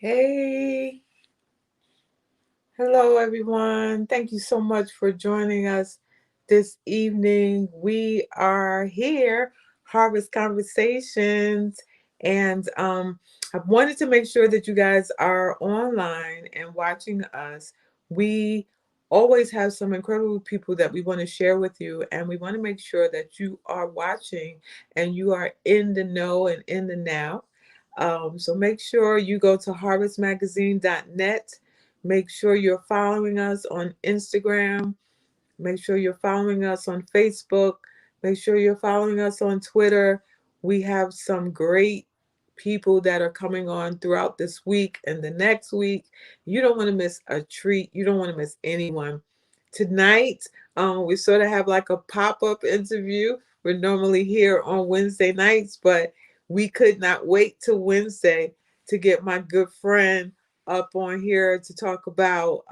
Hey, hello everyone. Thank you so much for joining us this evening. We are here, Harvest Conversations, and I wanted to make sure that you guys are online and watching us. We always have some incredible people that we want to share with you, and we want to make sure that you are watching and you are in the know and in the now. So make sure you go to harvestmagazine.net. Make sure you're following us on Instagram. Make sure you're following us on Facebook. Make sure you're following us on Twitter. We have some great people that are coming on throughout this week and the next week. You don't want to miss a treat. You don't want to miss anyone. Tonight, we sort of have like a pop-up interview. We're normally here on Wednesday nights, but we could not wait till Wednesday to get my good friend up on here to talk about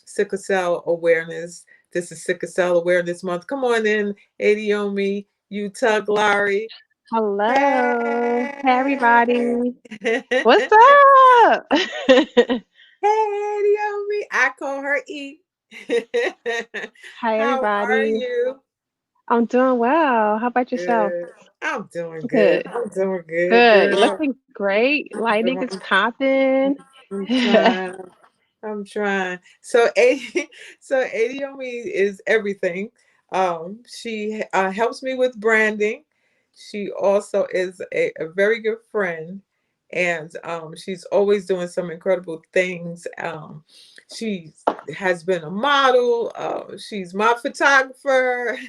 sickle cell awareness. This is Sickle Cell Awareness Month. Come on in, Ediomi, Utuk, Larry. Hello. Hey, Hey. everybody. Hey, What's up? Ediomi. I call her E. Hi, How are everybody. you? I'm doing well. How about yourself? Good. I'm doing good. Good. I'm doing good, Good. You're girl. looking great. Lighting is popping. I'm trying. I'm trying. So, so Adiomi is everything. She helps me with branding. She also is a very good friend, and she's always doing some incredible things. She has been a model. She's my photographer.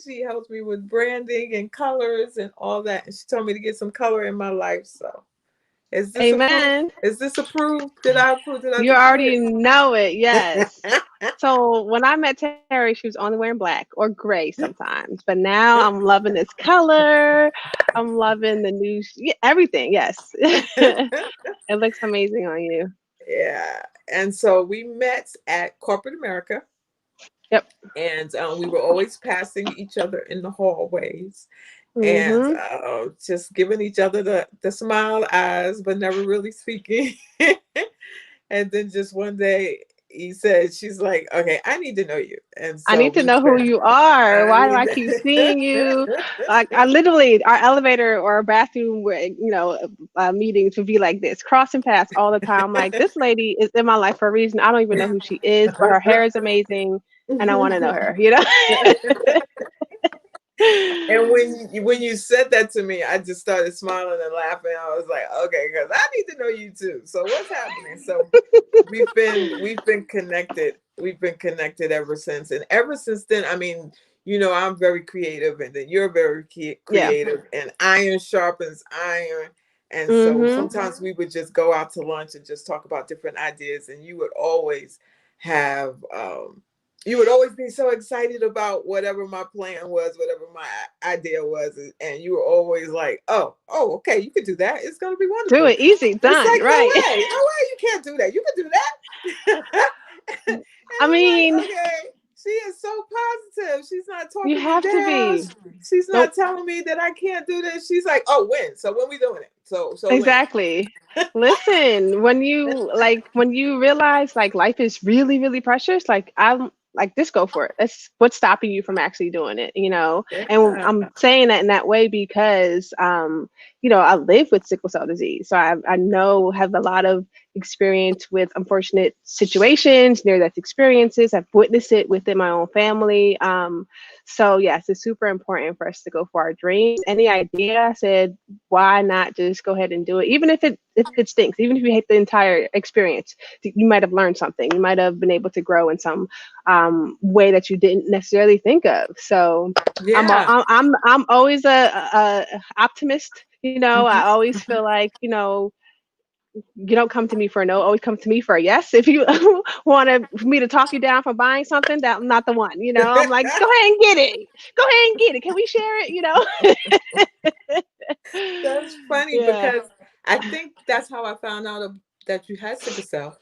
She helps me with branding and colors and all that. And she told me to get some color in my life. So is this approved? Amen. Is this approved? Did I approve? Did I You do already know it. good? Yes. So when I met Terry, she was only wearing black or gray sometimes. But now I'm loving this color. I'm loving the new, yeah, everything. Yes. It looks amazing on you. Yeah. And so we met at corporate America, Yep. and we were always passing each other in the hallways and Mm-hmm. just giving each other the smile eyes, but never really speaking. And then just one day he said, she's like, okay, I need to know you. And I so need to we know who said, you are. I Why do need I keep seeing you? Like I literally, our elevator or bathroom, meetings would be like this, crossing paths all the time. Like this lady is in my life for a reason. I don't even know who she is, but her hair is amazing, and I want to know her. You know. And when you said that to me, I just started smiling and laughing. I was like, okay, because I need to know you too. So what's happening? So we've been connected. We've been connected ever since, and ever since then, I mean, I'm very creative, and then you're very Yeah. creative, and iron sharpens iron. And so Mhm. sometimes we would just go out to lunch and just talk about different ideas, and have you would always be so excited about whatever my plan was, whatever my idea was, and you were always like, "Oh, okay, you could do that. It's gonna be Do wonderful." it easy, It's done. like, Right. no way, you can't do that. You can do that. And I I'm mean, like, okay, she is so positive. She's not you talking me have to down. be. She's not Nope. telling me that I can't do this. She's like, oh, when? So when we doing it? So when? Exactly. Listen, when you realize like life is really, really precious, like I'm like just go for it. That's what's stopping you from actually doing it, you know? And Yeah. I'm saying that in that way because I live with sickle cell disease. So I know have a lot of experience with unfortunate situations, near death experiences. I've witnessed it within my own family. So yes, it's super important for us to go for our dreams. Any idea, I said, why not just go ahead and do it? Even if it stinks, even if you hate the entire experience, you might have learned something. You might have been able to grow in some way that you didn't necessarily think of. So Yeah. I'm always a optimist. I Mhm. always feel like you don't come to me for a no, always come to me for a yes. If you want me to talk you down from buying something, that I'm not the one. I'm like, go ahead and get it. Go ahead and get it. Can we share it? That's funny Yeah, because I think that's how I found out that you had sickle cell.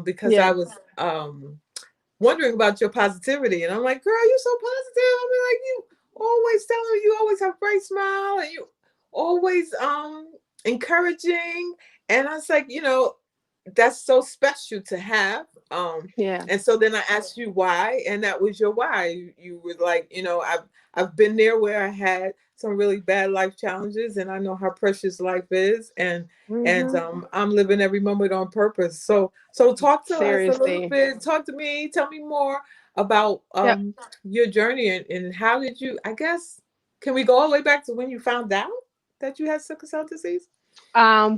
Because I yeah. was wondering about your positivity, and I'm like, girl, you're so positive. I mean, like you always telling me you always have a bright smile, and you always encouraging. And I was like, that's so special to have. Yeah. And so then I asked you why, and that was your why. You were like, I've been there where I had some really bad life challenges, and I know how precious life is, and Hmm. I'm living every moment on purpose. So talk to us a little Seriously. bit. Talk to me. Tell me more about Yep. your journey, and how did you? I guess, can we go all the way back to when you found out that you had sickle cell disease?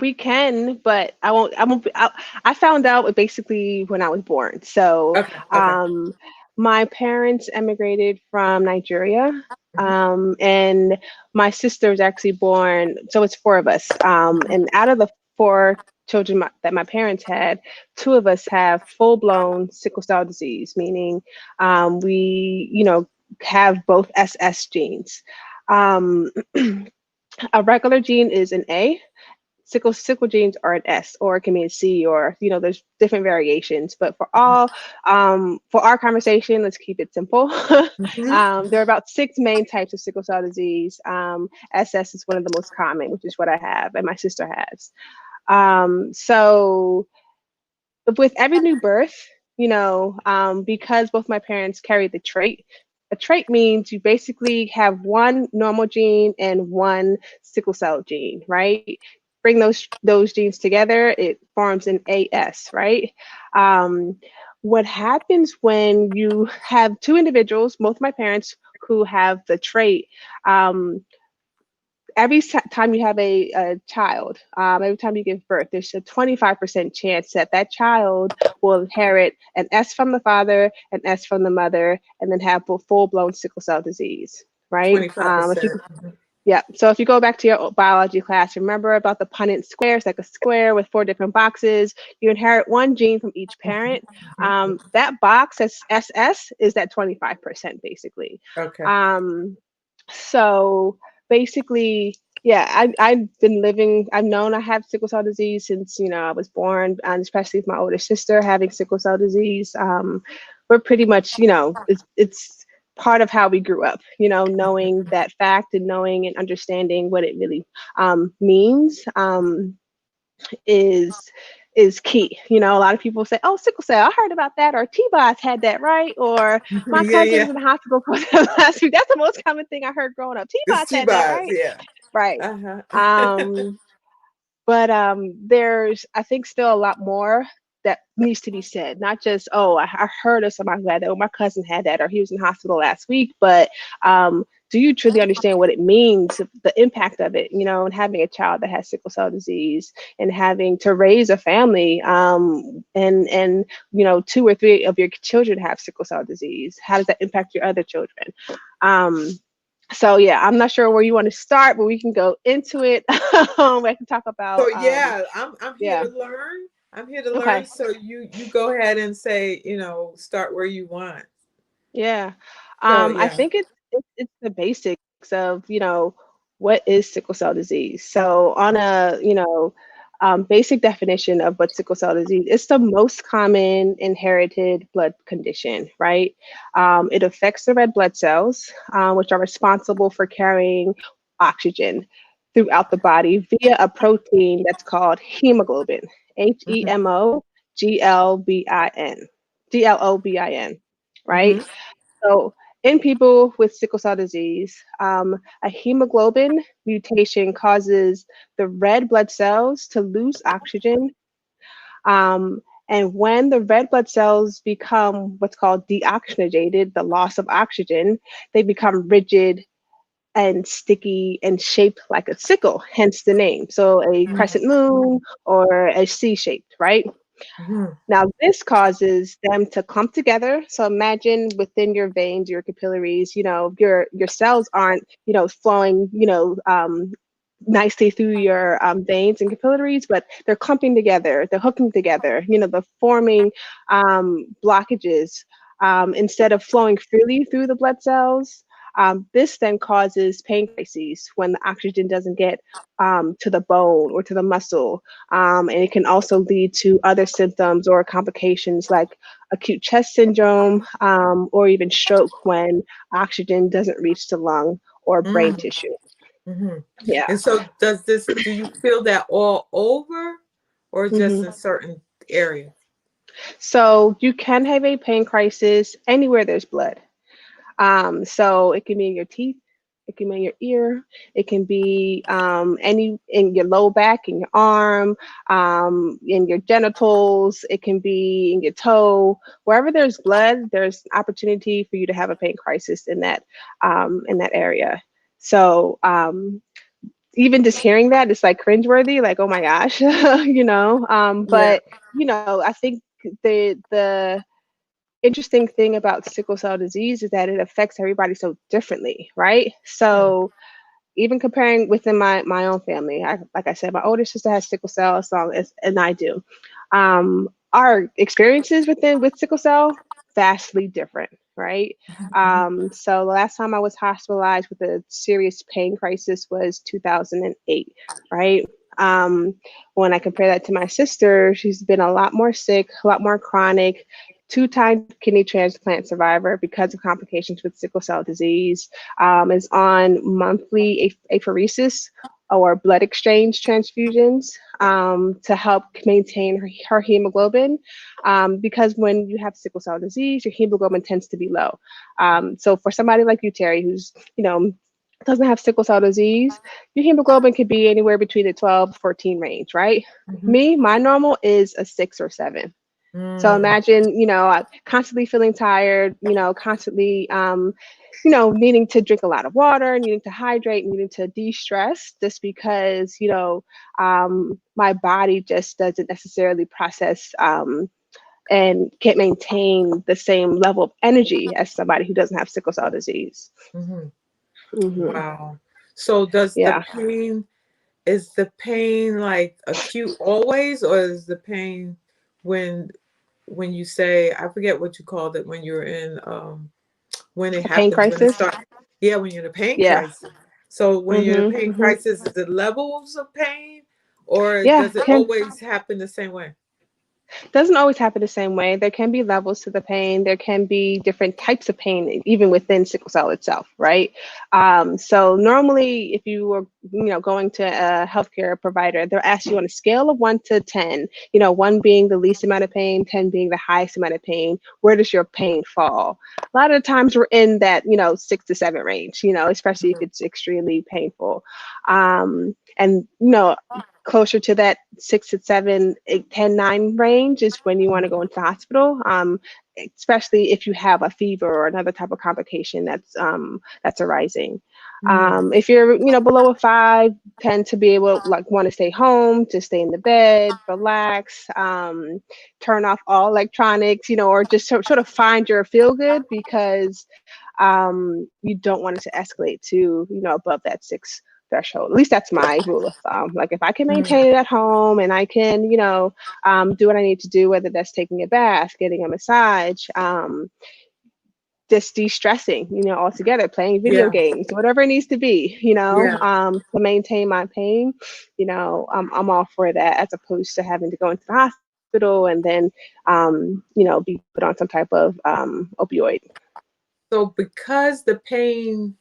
We can, but I won't. I won't. I found out basically when I was born. So, Okay. Okay. um, my parents emigrated from Nigeria, Hmm. and my sister was actually born. So it's four of us. And out of the four children that my parents had, two of us have full blown sickle cell disease, meaning we, have both SS genes. Um, a regular gene is an A. Sickle genes are an S, or it can be a C, or there's different variations. But for our conversation, let's keep it simple. Hmm. There are about six main types of sickle cell disease. SS is one of the most common, which is what I have and my sister has. So with every new birth, because both my parents carry the trait. A trait means you basically have one normal gene and one sickle cell gene, right? Bring those genes together, it forms an AS, right? Um, what happens when you have two individuals, both my parents, who have the trait? Every time you have a child, every time you give birth, there's a 25% chance that that child will inherit an S from the father, an S from the mother, and then have full blown sickle cell disease, right? If you 25%. Yeah, so if you go back to your biology class, remember about the Punnett square? It's like a square with four different boxes. You inherit one gene from each parent. Hmm. That box that's SS is that 25% basically. Okay. Um, so basically, yeah, I've known I have sickle cell disease since, I was born, and especially with my older sister having sickle cell disease. We're pretty much, it's part of how we grew up, knowing that fact and knowing and understanding what it really means. Is key. A lot of people say, "Oh, sickle cell, I heard about that," or "T-Boz had that, right?" Or "My Yeah, cousin was yeah. in the hospital for that last week." That's the most common thing I heard growing up. It's "T-Boz had that, T-Boz, right?" yeah. Right. Uh-huh. Um, but there's, I think, still a lot more that needs to be said. Not just, "Oh, I heard of somebody who had that," or "My cousin had that," or "He was in hospital last week," but do you truly understand what it means, the impact of it, and having a child that has sickle cell disease and having to raise a family, and two or three of your children have sickle cell disease? How does that impact your other children? Um, so yeah, I'm not sure where you want to start, but we can go into it. We can talk So about yeah, I'm here yeah. to learn. I'm here to learn. Okay. So you go ahead and say, start where you want. Yeah. So I yeah. think it's the basics of, what is sickle cell disease. So on a, basic definition of what sickle cell disease, it's the most common inherited blood condition, right? It affects the red blood cells, which are responsible for carrying oxygen throughout the body via a protein that's called hemoglobin, Hmm. Hemoglobin, Globin, right? Hmm. So, in people with sickle cell disease, a hemoglobin mutation causes the red blood cells to lose oxygen. And when the red blood cells become what's called deoxygenated, the loss of oxygen, they become rigid and sticky and shaped like a sickle, hence the name. So, a crescent moon or a C shaped, right? Hmm. Now, this causes them to clump together. So imagine within your veins, your capillaries, your cells aren't, flowing, nicely through your veins and capillaries, but they're clumping together, they're hooking together, they're forming blockages instead of flowing freely through the blood cells. This then causes pain crises when the oxygen doesn't get to the bone or to the muscle, and it can also lead to other symptoms or complications like acute chest syndrome, or even stroke when oxygen doesn't reach the lung or brain Hmm. tissue. Hmm. Yeah. And so do you feel that all over or just hmm in certain areas? So you can have a pain crisis anywhere there's blood. So it can be in your teeth, it can be in your ear, it can be any in your low back, in your arm, in your genitals, it can be in your toe. Wherever there's blood, there's opportunity for you to have a pain crisis in that area. So even just hearing that, it's like cringeworthy, like, oh my gosh, you know. Yeah. But you know, I think the interesting thing about sickle cell disease is that it affects everybody so differently, right? Mm. So even comparing within my own family, like I said, my older sister has sickle cell as long as and I do. Our experiences with sickle cell vastly different, right? Mhm. So the last time I was hospitalized with a serious pain crisis was 2008, right? Um, when I compare that to my sister, she's been a lot more sick, a lot more chronic, two-time kidney transplant survivor because of complications with sickle cell disease, is on monthly apheresis or blood exchange transfusions to help maintain her hemoglobin. Because when you have sickle cell disease, your hemoglobin tends to be low. So for somebody like you, Terry, who's, you know, doesn't have sickle cell disease, your hemoglobin could be anywhere between the 12 to 14 range, right? Mhm. Me, my normal is a 6 or 7. So Mm. imagine, you know, constantly feeling tired, you know, constantly, you know, needing to drink a lot of water, needing to hydrate, needing to de-stress, just because, you know, my body just doesn't necessarily process and can't maintain the same level of energy as somebody who doesn't have sickle cell disease. Mhm. hmm Wow. So does the Yeah. pain is the pain like acute always, or is the pain when when you say, I forget what you called it, when you're in when it A pain happens, when it crisis. starts, yeah, when you're in a pain Yeah. crisis. So when you're in a hmm pain hmm crisis, is it levels of pain or Yeah. does it Can always happen the same way? doesn't always happen the same way. There can be levels to the pain. There can be different types of pain, even within sickle cell itself, right? So normally, if you were, you know, going to a healthcare provider, they'll ask you on a scale of 1 to 10. You know, 1 being the least amount of pain, 10 being the highest amount of pain. Where does your pain fall? A lot of the times we're in that, you know, 6 to 7 range. You know, especially if Mhm. it's extremely painful. And you know, closer to that 6 to 7, 8, 10, 9 range is when you want to go into the hospital, especially if you have a fever or another type of complication that's arising. Mhm. If you're, you know, below a 5, tend to be able to like want to stay home, to stay in the bed, relax, turn off all electronics, you know, or just sort of find your feel good because you don't want it to escalate to, you know, above that 6 threshold. At least that's my rule of thumb. Like if I can Mhm. maintain it at home and I can, you know, do what I need to do, whether that's taking a bath, getting a massage, just de-stressing, you know, altogether, playing video Yeah. games, whatever it needs to be, you know, Yeah. to maintain my pain, you know, I'm all for that as opposed to having to go into the hospital and then, you know, be put on some type of opioid. So because the pain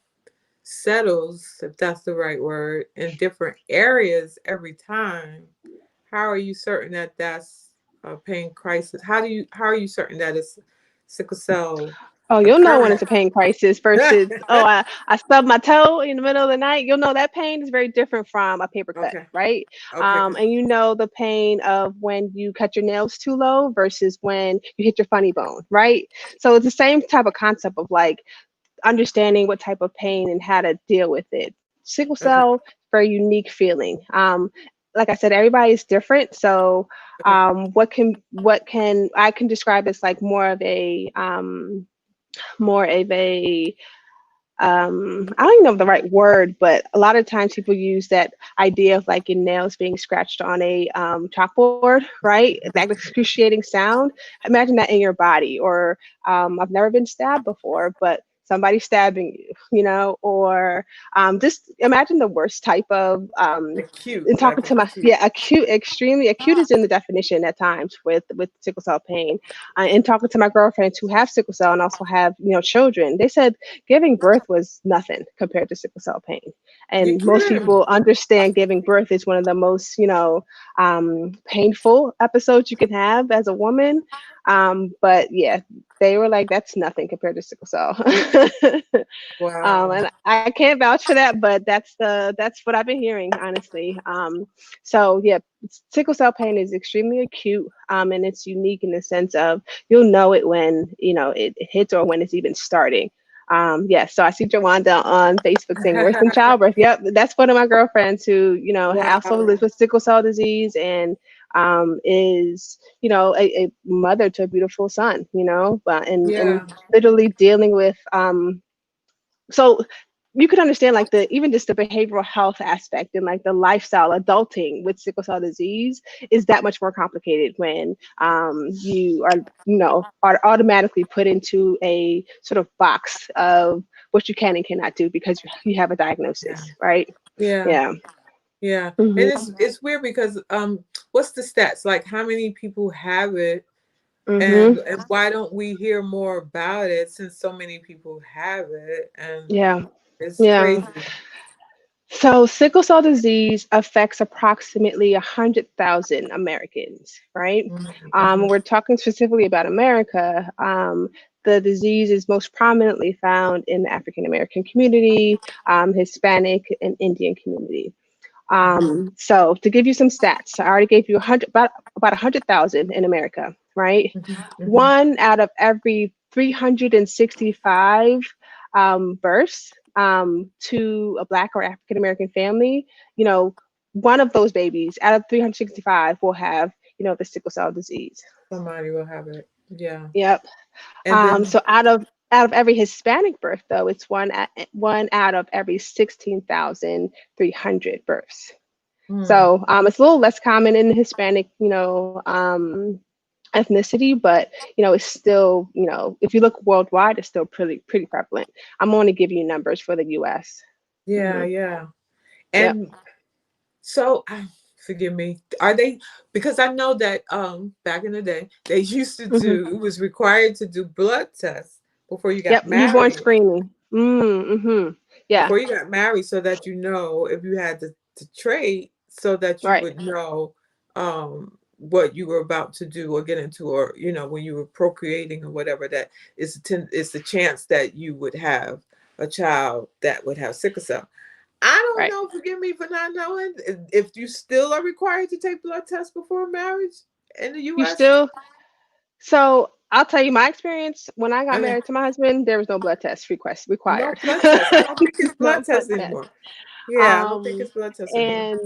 settles, if that's the right word, in different areas every time, how are you certain that that's a pain crisis? How are you certain that it's sickle cell Oh, you'll know when occurring? it's a pain crisis versus, oh, I stubbed my toe in the middle of the night. You'll know that pain is very different from a paper cut, Okay. right? Okay. And you know the pain of when you cut your nails too low versus when you hit your funny bone, right? So it's the same type of concept of like understanding what type of pain and how to deal with it. Sickle Okay. cell, very unique feeling. Like I said, everybody is different. So Okay. what can I can describe as like more of a I don't even know the right word, but a lot of times people use that idea of like your nails being scratched on a chalkboard, right? That excruciating sound. Imagine that in your body. Or I've never been stabbed before, but somebody stabbing you, or just imagine the worst type of Acute, in talking like to my acute. acute, extremely acute is in the definition at times with sickle cell pain. And talking to my girlfriends who have sickle cell and also have children, they said giving birth was nothing compared to sickle cell pain. You And most kidding me? people understand giving birth is one of the most painful episodes you can have as a woman. But yeah, they were like, that's nothing compared to sickle cell. Wow. And I can't vouch for that, but that's what I've been hearing, honestly. So yeah, sickle cell pain is extremely acute, and it's unique in the sense of you'll know it when it hits or when it's even starting. Yeah, so I see Jawanda on Facebook saying worse than childbirth. Yep, that's one of my girlfriends who also Wow. lives with sickle cell disease and is a mother to a beautiful son. But and Yeah. literally dealing with so you could understand like the even just the behavioral health aspect and like the lifestyle adulting with sickle cell disease is that much more complicated when you are are automatically put into a sort of box of what you can and cannot do because you have a Yeah. diagnosis, right? Yeah. Yeah. Yeah. Hmm. And it's weird because what's the stats? Like how many people have it, Hmm. and why don't we hear more about it since so many people have it, and Yeah. it's Yeah. crazy. So sickle cell disease affects approximately 100,000 Americans, right? Mm-hmm. We're talking specifically about America. The disease is most prominently found in the African American community, Hispanic, and Indian community. Mm-hmm. So to give you some stats, I already gave you about 100,000 in America, right? Mm-hmm. One out of every 365 births to a Black or African American family, you know, one of those babies out of 365 will have, the sickle cell disease. Somebody will have it. Yeah. Yep. And then So out of every Hispanic birth, though, it's one out of every 16,300 births. mm, So it's a little less common in Hispanic, ethnicity, but it's still, if you look worldwide, it's still pretty prevalent. I'm only giving you numbers for the U.S. yeah, Hmm. yeah. Yep. And so, forgive me. Are they, because I know that back in the day they used to Hmm. do, it was required to do blood tests before you got Yep. Newborn married. screening. Mm-hmm. Yeah. Before you got married, so that you know if you had the trait, so that you Right. would know what you were about to do or get into, or when you were procreating or whatever, that is the chance that you would have a child that would have sickle cell. I don't Right. know. Forgive me for not knowing if you still are required to take blood tests before marriage in the You U.S. still. So I'll tell you my experience. When I got Okay, married to my husband, there was no blood test request no required. blood tests. I don't think it's blood No blood tests test. anymore. Yeah, I don't think Um, it's blood tests anymore. and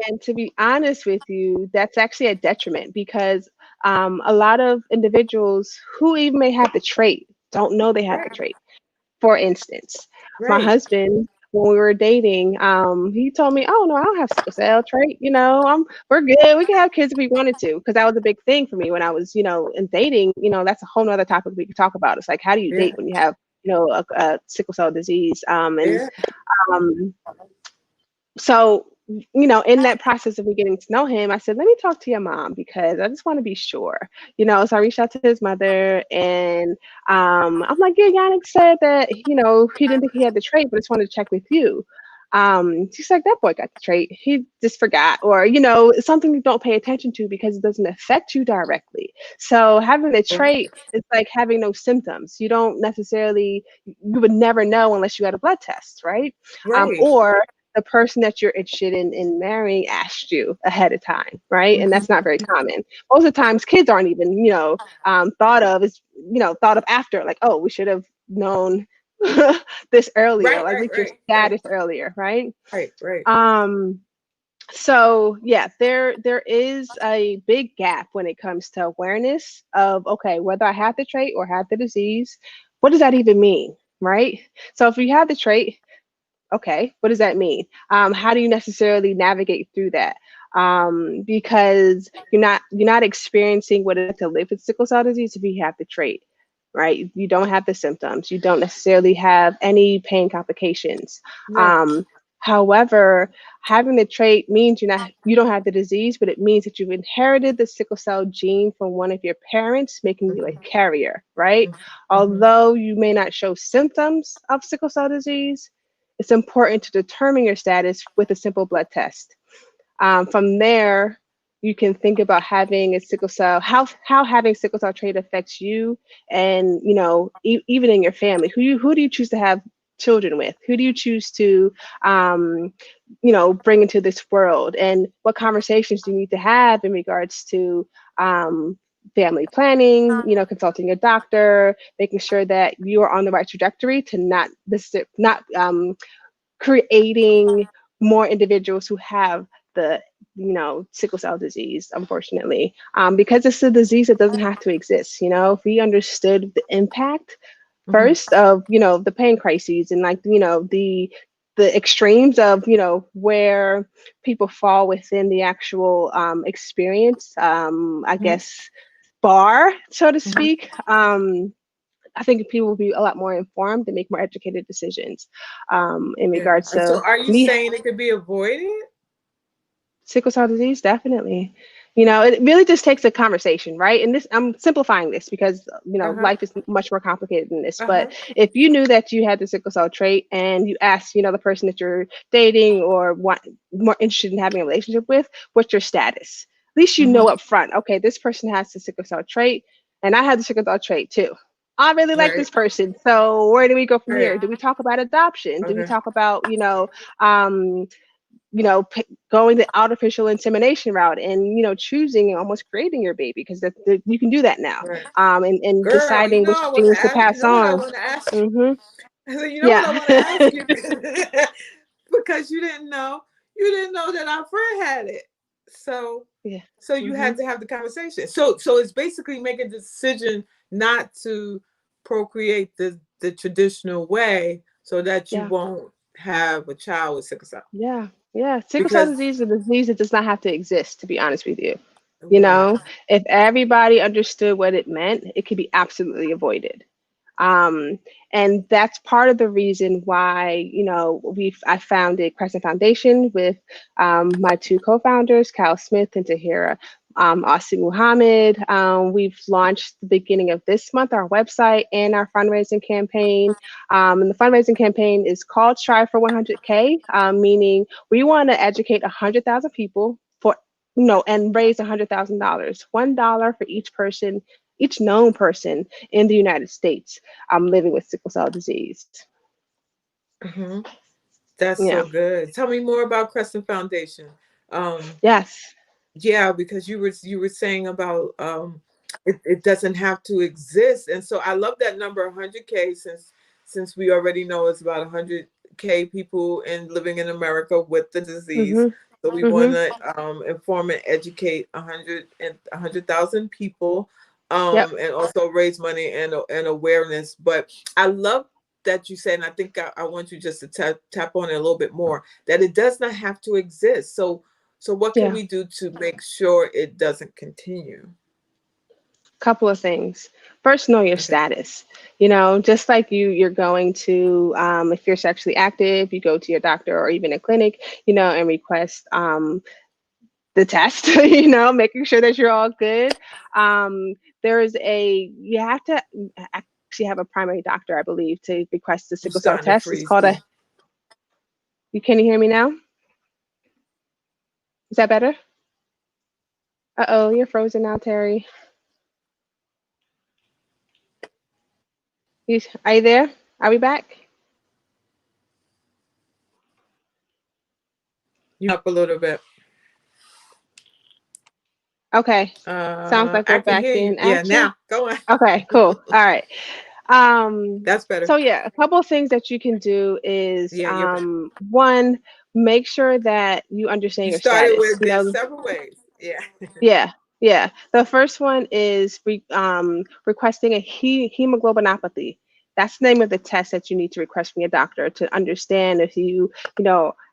and to be honest with you, that's actually a detriment because a lot of individuals who even may have the trait don't know they have the Right, trait. For instance, my right. husband, when we were dating, he told me, "Oh no, I don't have sickle cell trait. We're good. We can have kids if we wanted to." Because that was a big thing for me when I was, in dating. That's a whole nother topic we could talk about. It's like, how do you Yeah, date when you have, a sickle cell disease? And yeah. um, so in that process of me getting to know him, I said, let me talk to your mom because I just want to be sure. So I reached out to his mother and I'm like, yeah, Yannick said that he didn't think he had the trait, but just wanted to check with you. She's like, that boy got the trait, he just forgot, or it's something you don't pay attention to because it doesn't affect you directly. So having the trait is like having no symptoms. You would never know unless you had a blood test, right? Right. Or the person that you're interested in marrying asked you ahead of time, right? And that's not very Mhm. common. Most of the times, kids aren't even, thought of after, like, oh, we should have known this earlier, Right, like right, reach your right, right, status earlier, right? right, right. Um, so yeah, there is a big gap when it comes to awareness of okay, whether I have the trait or have the disease, what does that even mean, right? So if you have the trait, okay, what does that mean? How do you necessarily navigate through that? Because you're not experiencing what it's like to live with sickle cell disease if you have the trait, right? You don't have the symptoms. You don't necessarily have any pain complications. Right. Um, However, having the trait means you don't have the disease, but it means that you've inherited the sickle cell gene from one of your parents, making you a Mm-hmm. carrier, right? Mm-hmm. Although you may not show symptoms of sickle cell disease, it's important to determine your status with a simple blood test. From there, you can think about having a sickle cell, how having sickle cell trait affects you, and even in your family. Who do you choose to have children with? Who do you choose to um, bring into this world? And what conversations do you need to have in regards to family planning, consulting a doctor, making sure that you are on the right trajectory to not creating more individuals who have the sickle cell disease, unfortunately, because it's a disease that doesn't have to exist. If we understood the impact Mm-hmm. first of the pain crises, and like the extremes of where people fall within the actual experience, I Mm-hmm. guess, bar, so to Mm-hmm. speak. I think people will be a lot more informed and make more educated decisions in Yeah. regards to So are you me. saying it could be avoided? Sickle cell disease, definitely. It really just takes a conversation, right? And this, I'm simplifying this because Uh-huh. life is much more complicated than this. But Uh-huh. if you knew that you had the sickle cell trait and you asked, the person that you're dating or want more interested in having a relationship with, what's your status? At least you know Mm-hmm. up front. Okay, this person has the sickle cell trait, and I have the sickle cell trait too. I really like Right. this person. So where do we go from Right. here? Do we talk about adoption? Do we Okay. talk about, um, going the artificial insemination route and choosing and almost creating your baby, because you can do that now, Right. and Girl, deciding which genes to you pass know what I on. want to ask you. Hmm. I said, you know what I Yeah. want to ask you because you didn't know that our friend had it. So Yeah. so you Hmm. had to have the conversation. So it's basically making a decision not to procreate the traditional way so that you Yeah. won't have a child with sickle cell. Yeah. Yeah. Sickle cell Because disease is a disease that does not have to exist, to be honest with you. you wow. know if everybody understood what it meant, it could be absolutely avoided. um, and that's part of the reason why I founded Crescent Foundation with my two co-founders, Kyle Smith and Tahira Asi Muhammad. We've launched the beginning of this month our website and our fundraising campaign. And the fundraising campaign is called Strive for 100K, meaning we want to educate 100,000 people for and raise $100,000, $1 for each person, each known person in the United States living with sickle cell disease. Hmm. That's Yeah. so good. Tell me more about Crescent Foundation. Um, Yes. yeah, because you were saying about it doesn't have to exist, and so I love that number 100K since we already know it's about 100K people in living in America with the disease. Mhm. So we want Mhm. to inform and educate 100,000 people, Yep. and also raise money and awareness. But I love that you said, and I think I want you just to tap on it a little bit more, that it does not have to exist. So what can Yeah. we do to make sure it doesn't continue? Couple of things. First, know your Okay. status. Just like you're going to, if you're sexually active, you go to your doctor or even a clinic, and request the test, making sure that you're all good. You have to actually have a primary doctor, I believe, to request the I'm sickle cell starting to test. It's freeze called too. can you hear me now? Is that better? Uh-oh, you're frozen now, Terry. Are you there? Are we back? You up a little bit. Okay. Sounds like we're I can back hear you. in Yeah, action. now go on. Okay, cool. All right. That's better. So yeah, a couple of things that you can do is Yeah, you're back. one, make sure that you understand You your started status. with there's several ways. Yeah. Yeah, yeah. The first one is requesting a hemoglobinopathy. That's the name of the test that you need to request from your doctor to understand if you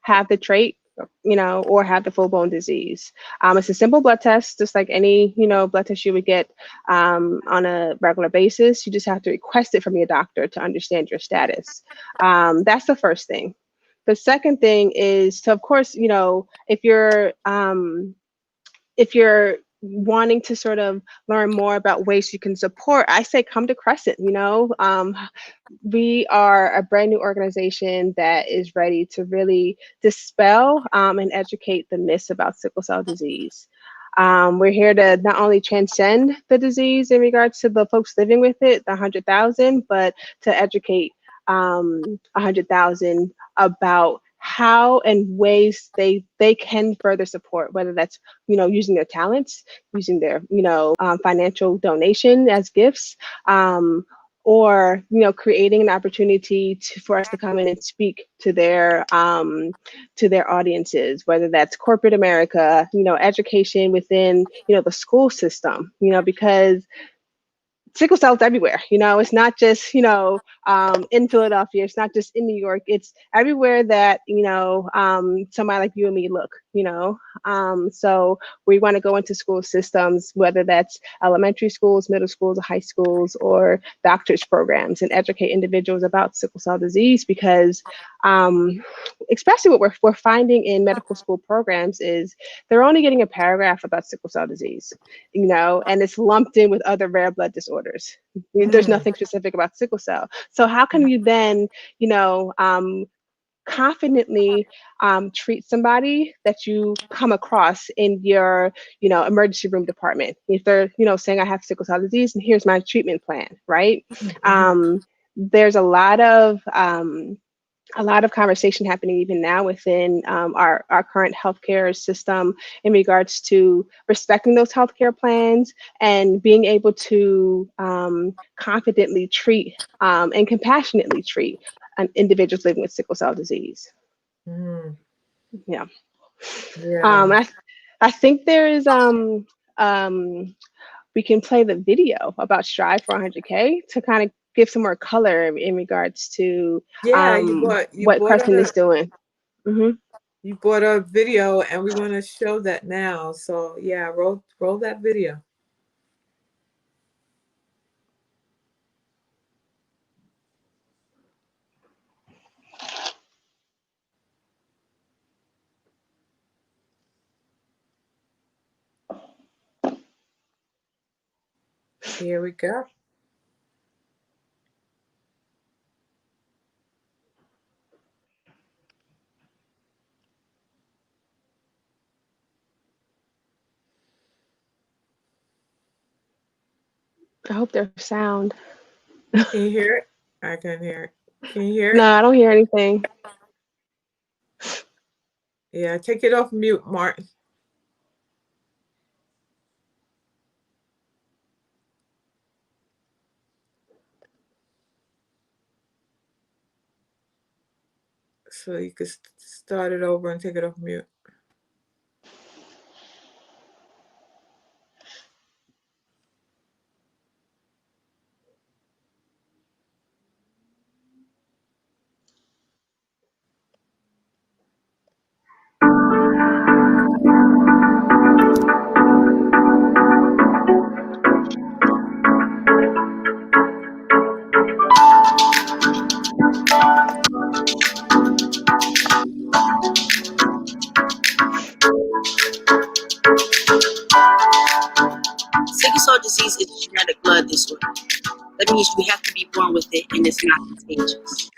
have the trait. or have the full blown disease. It's a simple blood test, just like any, blood test you would get on a regular basis. You just have to request it from your doctor to understand your status. That's the first thing. The second thing is to, of course, if you're wanting to sort of learn more about ways you can support, I say come to Crescent. We are a brand new organization that is ready to really dispel and educate the myths about sickle cell disease. We're here to not only transcend the disease in regards to the folks living with it, the 100,000, but to educate 100,000 about how and ways they can further support, whether that's using their talents, using their financial donation as gifts, or creating an opportunity for us to come in and speak to their audiences, whether that's corporate America, education within the school system, because sickle cell's everywhere. It's not just in Philadelphia. It's not just in New York. It's everywhere that somebody like you and me look. So we want to go into school systems, whether that's elementary schools, middle schools, or high schools, or doctor's programs, and educate individuals about sickle cell disease, because especially what we're finding in medical school programs is they're only getting a paragraph about sickle cell disease, and it's lumped in with other rare blood disorders. There's Mm. nothing specific about sickle cell. So how can you then, confidently treat somebody that you come across in your, emergency room department? If they're, saying I have sickle cell disease and here's my treatment plan, right? Mm-hmm. There's a lot of conversation happening even now within our current healthcare system in regards to respecting those healthcare plans and being able to confidently treat and compassionately treat individuals living with sickle cell disease. Mm. Yeah. Yeah. I think there is we can play the video about Strive for 100K to kind of give some more color in regards to Yeah, you bought you what bought Crescent a is doing. Hmm. you bought a video and we want to show that now. So yeah, roll that video. Here we go. I hope there's sound. Can you hear it? I can hear it. Can you hear No, it? I don't hear anything. Yeah, take it off mute, Martin, so you can start it over and take it off mute. Sickle cell disease is a genetic blood disorder. That means you have to be born with it and it's not contagious.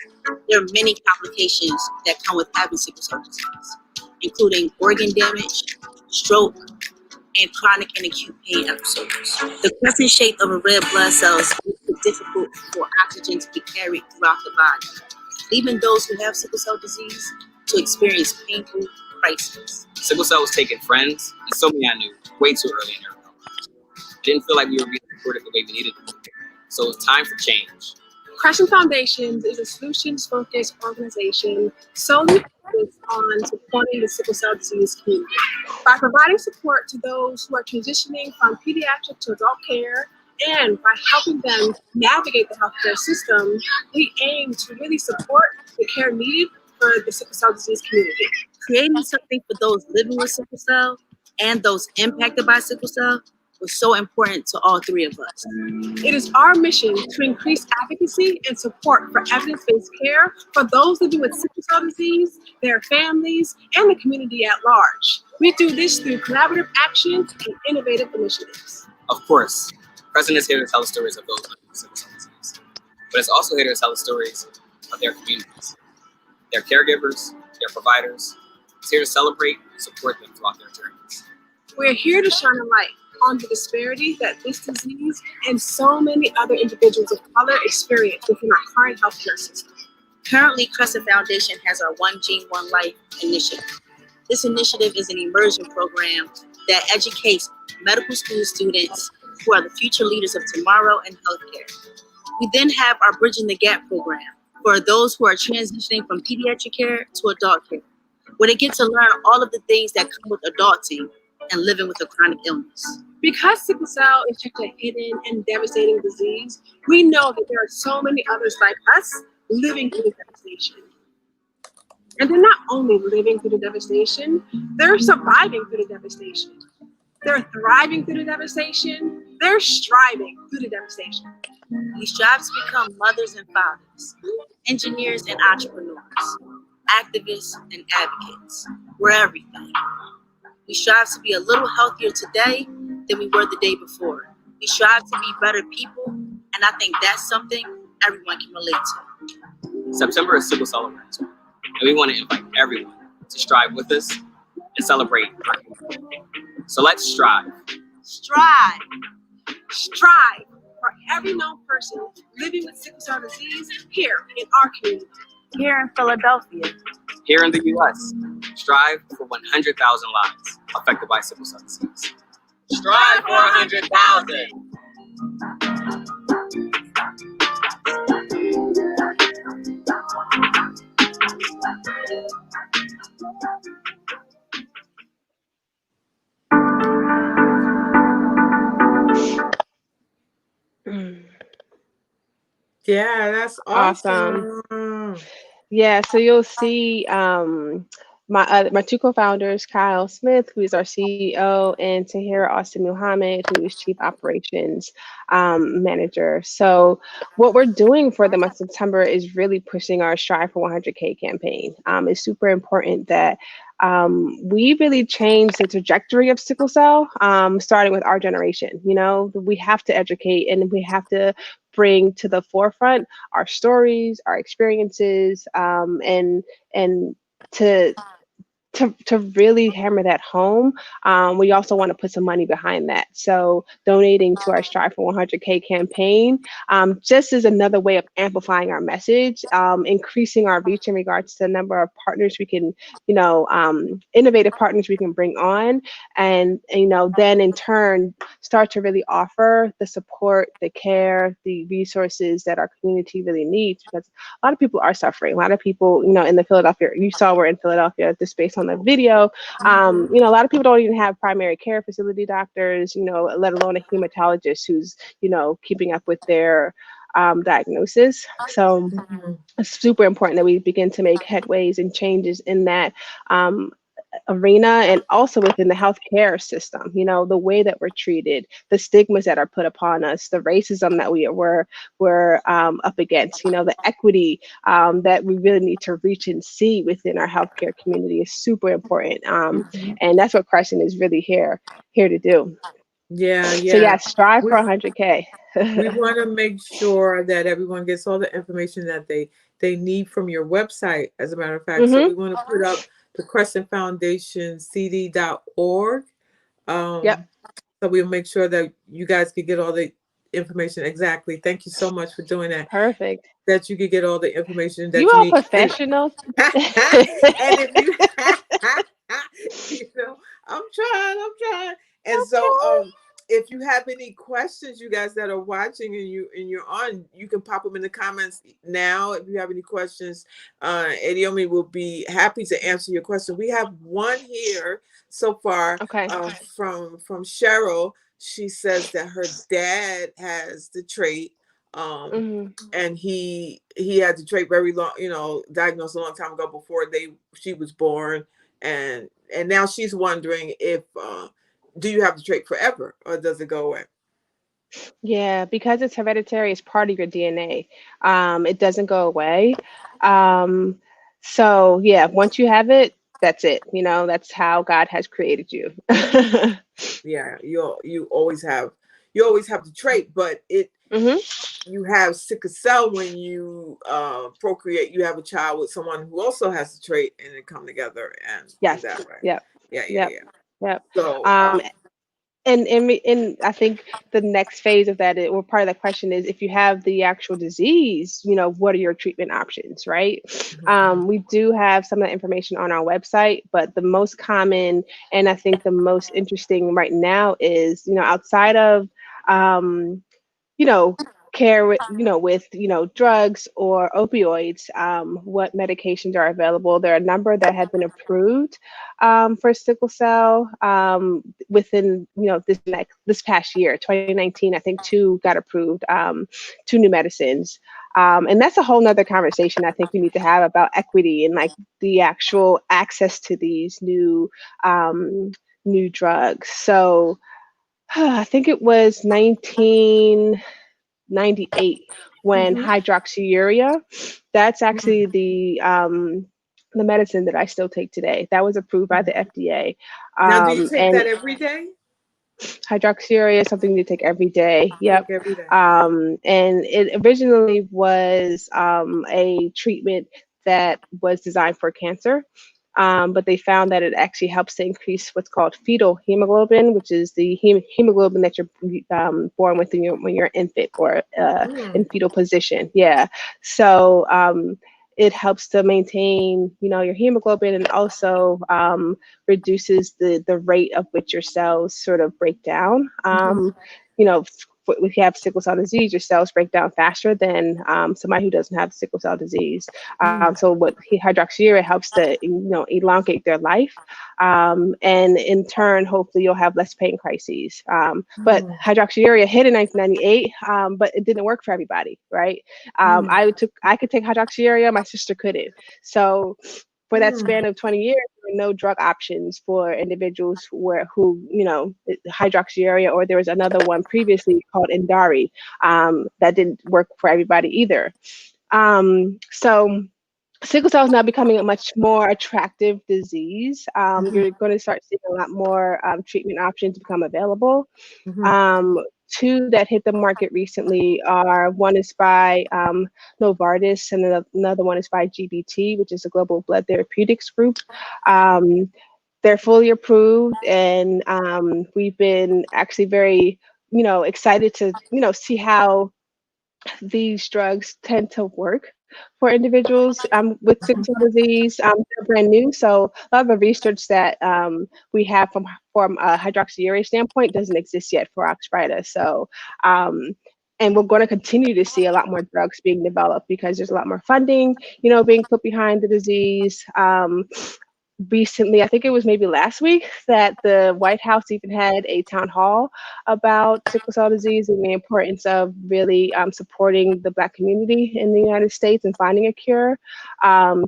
There are many complications that come with having sickle cell disease, including organ damage, stroke, and chronic and acute pain episodes. The crescent shape of a red blood cells makes it difficult for oxygen to be carried throughout the body, leaving those who have sickle cell disease to experience painful crises. Sickle cell was taking friends and so many I knew way too early in their lives. I didn't feel like we were being supported the way we needed to be. So it was time for change. Crescent Foundations is a solutions-focused organization solely focused on supporting the sickle cell disease community. By providing support to those who are transitioning from pediatric to adult care, and by helping them navigate the healthcare system, we aim to really support the care needed for the sickle cell disease community. creating something for those living with sickle cell and those impacted by sickle cell was so important to all three of us. It is our mission to increase advocacy and support for evidence-based care for those living with sickle cell disease, their families, and the community at large. We do this through collaborative actions and innovative initiatives. Of course, the President is here to tell the stories of those living with sickle cell disease, but it's also here to tell the stories of their communities, their caregivers, their providers. It's here to celebrate and support them throughout their journeys. We're here to shine a light on the disparity that this disease and so many other individuals of color experience within our current healthcare system. Currently, Crescent Foundation has our One Gene, One Life initiative. This initiative is an immersion program that educates medical school students who are the future leaders of tomorrow in healthcare. We then have our Bridging the Gap program for those who are transitioning from pediatric care to adult care, where they get to learn all of the things that come with adulting and living with a chronic illness. Because sickle cell is such a hidden and devastating disease, we know that there are so many others like us living through the devastation. And they're not only living through the devastation, they're surviving through the devastation. They're thriving through the devastation. They're striving through the devastation. We strive to become mothers and fathers, engineers and entrepreneurs, activists and advocates. We're everything. We strive to be a little healthier today than we were the day before. We strive to be better people, and I think that's something everyone can relate to. September is Sickle Cell Awareness Month, and we want to invite everyone to strive with us and celebrate our community. So let's strive. Strive. Strive for every known person living with sickle cell disease here in our community. Here in Philadelphia. Here in the U.S., strive for 100,000 lives affected by sickle cell disease. Strive for 100,000. Yeah, that's awesome. Yeah, so you'll see my two co-founders, Kyle Smith, who is our CEO, and Tahira Austin Muhammad, who is Chief Operations Manager. So what we're doing for the month of September is really pushing our Strive for 100K campaign. It's super important that we really change the trajectory of sickle cell, starting with our generation. You know, we have to educate and we have to bring to the forefront our stories, our experiences, and to really hammer that home. We also want to put some money behind that. So donating to our Strive for 100K campaign just is another way of amplifying our message, increasing our reach in regards to the number of partners we can, innovative partners we can bring on, and then in turn start to really offer the support, the care, the resources that our community really needs, because a lot of people are suffering. A lot of people, in the Philadelphia, you saw we're in Philadelphia, just based on the video, a lot of people don't even have primary care facility doctors, let alone a hematologist who's, keeping up with their diagnosis. So it's super important that we begin to make headways and changes in that arena, and also within the healthcare system, the way that we're treated, the stigmas that are put upon us, the racism that we're up against, the equity that we really need to reach and see within our healthcare community is super important. And that's what Crescent is really here to do. Yeah. So yeah, strive for 100K. We want to make sure that everyone gets all the information that they need from your website, as a matter of fact. So we want to put up the Crescent Foundation CD.org. So we'll make sure that you guys can get all the information. Exactly. Thank you so much for doing that. Perfect. That you could get all the information that you you all need. Professional. And if you, I'm trying. And so, if you have any questions, you guys that are watching and you're on, you can pop them in the comments now. If you have any questions, Ediomi will be happy to answer your question. We have one here so far. From Cheryl. She says that her dad has the trait. And he had the trait very long, diagnosed a long time ago before she was born. and now she's wondering if do you have the trait forever or does it go away? Yeah, because it's hereditary, it's part of your DNA. It doesn't go away. Um, so yeah, once you have it, that's it. You know, that's how God has created you. Yeah, you always have the trait, but Hmm. you have sickle cell when you procreate. You have a child with someone who also has the trait, and they come together and in Yes. that way. Yep. Yeah, yeah, Yep. yeah. Yep. So Um, and I think the next phase of that, or part of that question is, if you have the actual disease, you know, what are your treatment options, right? mhm, We do have some of that information on our website, but the most common, and I think the most interesting right now is, you know, outside of um, you know, care with, drugs or opioids, what medications are available. There are a number that have been approved for sickle cell within, this past year, 2019. I think two got approved, two new medicines. And that's a whole nother conversation I think we need to have about equity and like the actual access to these new drugs. So I think it was 1998 when mhm. hydroxyurea, that's actually Mhm. the medicine that I still take today. That was approved by the FDA. Now, do you take And that every day? hydroxyurea is something you take every day. Yep. Take every day. And it originally was a treatment that was designed for cancer. But they found that it actually helps to increase what's called fetal hemoglobin, which is the hemoglobin that you're born with when you're an infant or in Mm, fetal position. Yeah. So it helps to maintain, your hemoglobin, and also reduces the rate of which your cells sort of break down. mhm, You know, if you have sickle cell disease, your cells break down faster than somebody who doesn't have sickle cell disease. mm, So what hydroxyurea helps to, elongate their life, and in turn, hopefully, you'll have less pain crises. But mm, hydroxyurea hit in 1998, but it didn't work for everybody, right? mm, I could take hydroxyurea, my sister couldn't. So for that mm, span of 20 years, there were no drug options for individuals hydroxyurea, or there was another one previously called Indari, that didn't work for everybody either. So sickle cell is now becoming a much more attractive disease. mhm, You're going to start seeing a lot more treatment options become available. mhm, Um, Two that hit the market recently are, one is by Novartis, and another one is by GBT, which is a Global Blood Therapeutics Group. Um, they're fully approved, and we've been actually very, excited to, see how these drugs tend to work for individuals with sickle mhm, cell disease. They're brand new, so a lot of the research that we have from a hydroxyurea standpoint doesn't exist yet for Oxbryta. So, and we're going to continue to see a lot more drugs being developed because there's a lot more funding, being put behind the disease. Recently, I think it was maybe last week, that the White House even had a town hall about sickle cell disease and the importance of really supporting the Black community in the United States and finding a cure.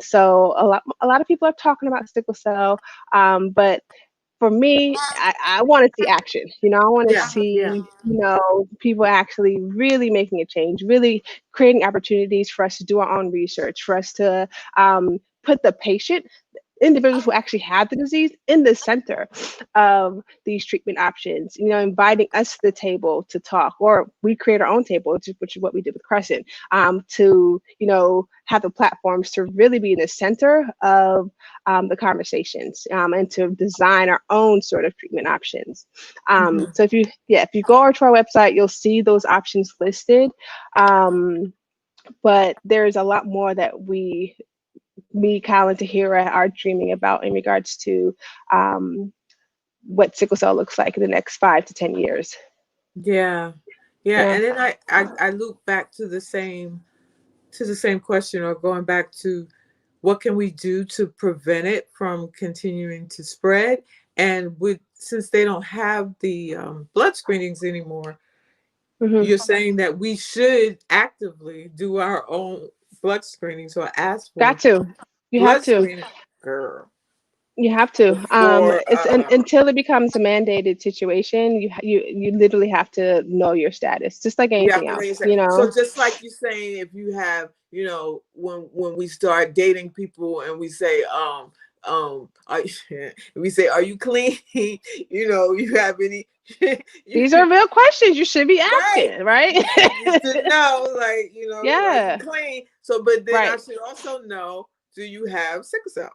So a lot of people are talking about sickle cell, but for me, I want to see action. I want to yeah, yeah, see, people actually really making a change, really creating opportunities for us to do our own research, for us to put the patient, individuals who actually have the disease, in the center of these treatment options, inviting us to the table to talk, or we create our own table, which is what we did with Crescent, to, have the platforms to really be in the center of the conversations, and to design our own sort of treatment options. mhm, So if you go over to our website, you'll see those options listed. Um, but there's a lot more that me, Kyle, and Tahira are dreaming about in regards to what sickle cell looks like in the next 5 to 10 years. yeah, yeah. Yeah. And then I loop back to the same question, or going back to what can we do to prevent it from continuing to spread? And since they don't have the blood screenings anymore, Hmm. you're saying that we should actively do our own blood screenings or ask for Got to. You have blood to. screening. Girl. You have to. before. It's until it becomes a mandated situation. You literally have to know your status, just like You have anything to know else. yourself. So just like you saying, if you have, when we start dating people and we say, are, we say, are you clean? You have any? you, These are real questions you should be right? asking, right? You should know, like, are you Yeah, clean? So, but then I right. should also know, do you have sickle cell,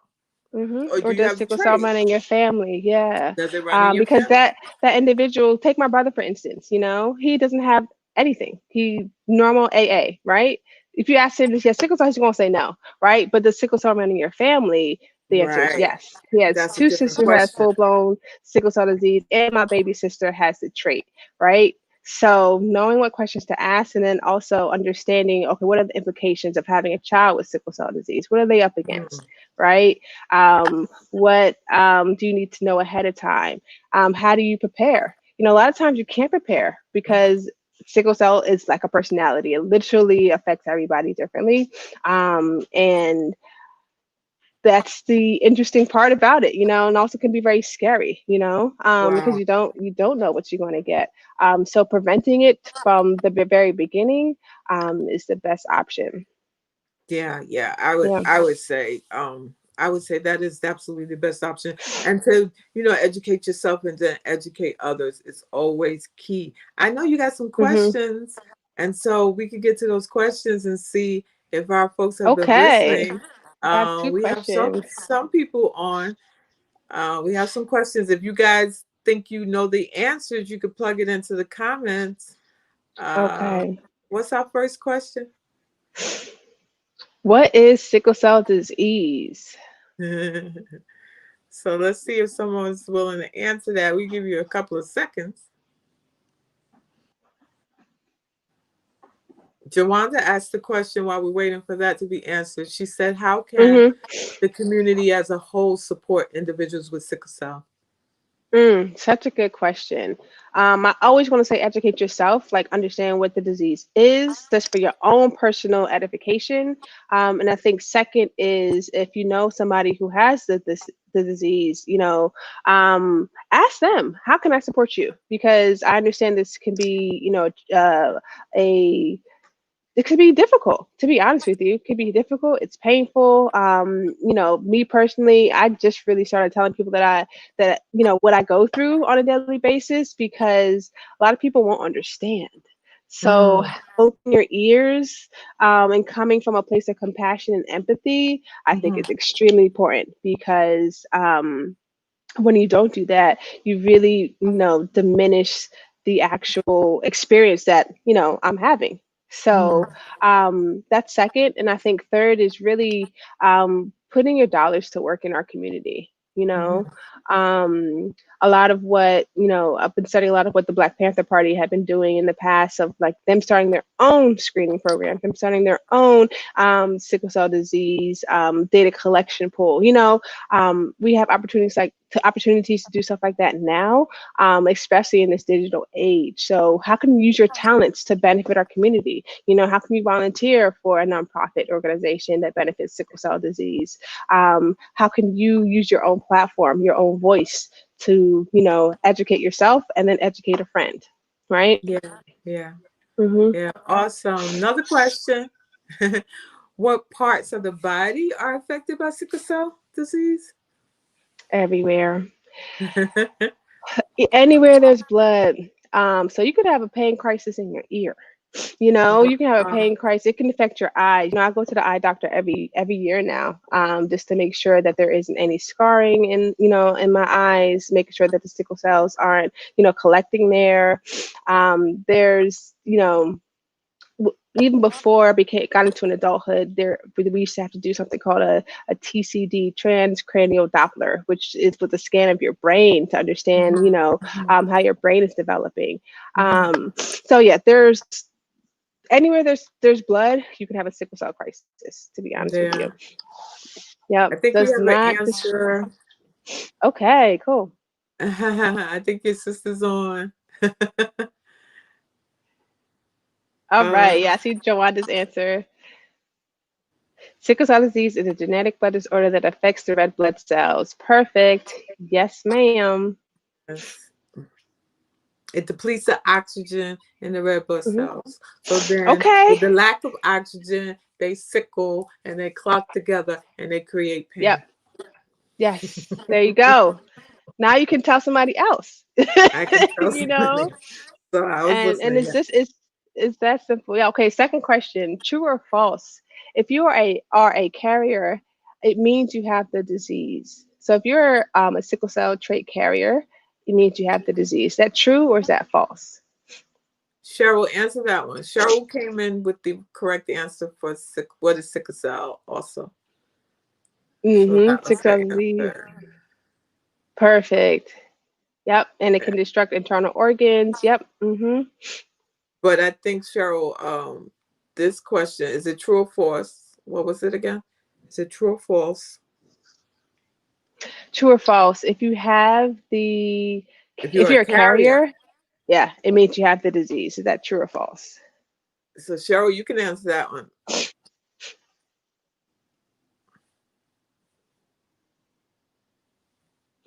or Or do you does have the sickle cell trait? run in your family? Yeah, Does it run in your because family? that individual, take my brother for instance. He doesn't have anything. He normal AA, right? If you ask him if he has sickle cell, he's gonna say no, right? But does sickle cell run in your family? The answer is Right. yes. He has That's a two different sisters that has question. full blown sickle cell disease, and my baby sister has the trait, right? So knowing what questions to ask, and then also understanding, okay, what are the implications of having a child with sickle cell disease? What are they up against, Mm, right? What do you need to know ahead of time? How do you prepare? A lot of times you can't prepare because sickle cell is like a personality. It literally affects everybody differently. And that's the interesting part about it, and also can be very scary, because wow. you don't know what you're going to get. So preventing it from the very beginning is the best option. Yeah, yeah. I would Yeah. I would say that is absolutely the best option. And to, educate yourself and then educate others is always key. I know you got some Hmm. questions, and so we could get to those questions and see if our folks have been Okay. listening. I have two We have some questions. some people on. We have some questions. If you guys think you know the answers, you could plug it into the comments. Uh, Okay. what's our first question? What is sickle cell disease? So let's see if someone's willing to answer that. We give you a couple of seconds. Jawanda asked the question while we're waiting for that to be answered. She said, how can Hmm. the community as a whole support individuals with sickle cell? Such a good question. I always want to say educate yourself, like understand what the disease is, just for your own personal edification. And I think second is if you know somebody who has the disease, ask them, how can I support you? Because I understand this can be, a it could be difficult, to be honest with you. It could be difficult, it's painful. Me personally, I just really started telling people that what I go through on a daily basis, because a lot of people won't understand. So Mm, open your ears, and coming from a place of compassion and empathy, I think mhm, is extremely important, because when you don't do that, you really, diminish the actual experience that, I'm having. So mm, that's second. And I think third is really putting your dollars to work in our community. mhm, A lot of what, I've been studying a lot of what the Black Panther Party had been doing in the past, of like them starting their own screening program, them starting their own sickle cell disease data collection pool. We have opportunities to do stuff like that now, especially in this digital age. So how can you use your talents to benefit our community? How can you volunteer for a nonprofit organization that benefits sickle cell disease? How can you use your own platform, your own voice to, educate yourself and then educate a friend, right? yeah, yeah, Hmm. yeah. Awesome. Another question. What parts of the body are affected by sickle cell disease? Everywhere. Anywhere there's blood. So you could have a pain crisis in your ear. You can have a Wow. pain crisis. It can affect your eyes. I go to the eye doctor every year now, just to make sure that there isn't any scarring in my eyes, making sure that the sickle cells aren't, collecting there. There's, even before I got into an adulthood, we used to have to do something called a TCD, transcranial Doppler, which is with a scan of your brain to understand, Mhm, mhm, how your brain is developing. mhm. So yeah, there's anywhere there's blood, you can have a sickle cell crisis. To be honest with you, Yeah. yep, I think we does have an not. answer. Okay, cool. I think your sister's on. All Uh, right, yeah, I see Joanna's answer. Sickle cell disease is a genetic blood disorder that affects the red blood cells. Perfect. Yes, ma'am. Yes. It depletes the oxygen in the red blood Hmm. cells. So then, Okay. with the lack of oxygen, they sickle and they clot together and they create Yep. pain. Yes. There you go. Now you can tell somebody else. I can tell You know? somebody. So I was And listening. it's just it's that simple. Yeah. Okay. Second question: true or false? If you are a carrier, it means you have the disease. So if you're a sickle cell trait carrier, it means you have the disease. Is that true or is that false? Cheryl, answer that one. Cheryl came in with the correct answer for what is sickle cell also. So Mm-hmm. that was Sickle her cell disease. answer. Perfect. Yep. And it Yeah. can destruct internal organs. Yep. Mm-hmm. But I think Cheryl, this question, is it true or false? What was it again? Is it true or false? True or false? If you have the If if you're a you're a carrier. carrier, yeah, it means you have the disease. Is that true or false? So Cheryl, you can answer that one.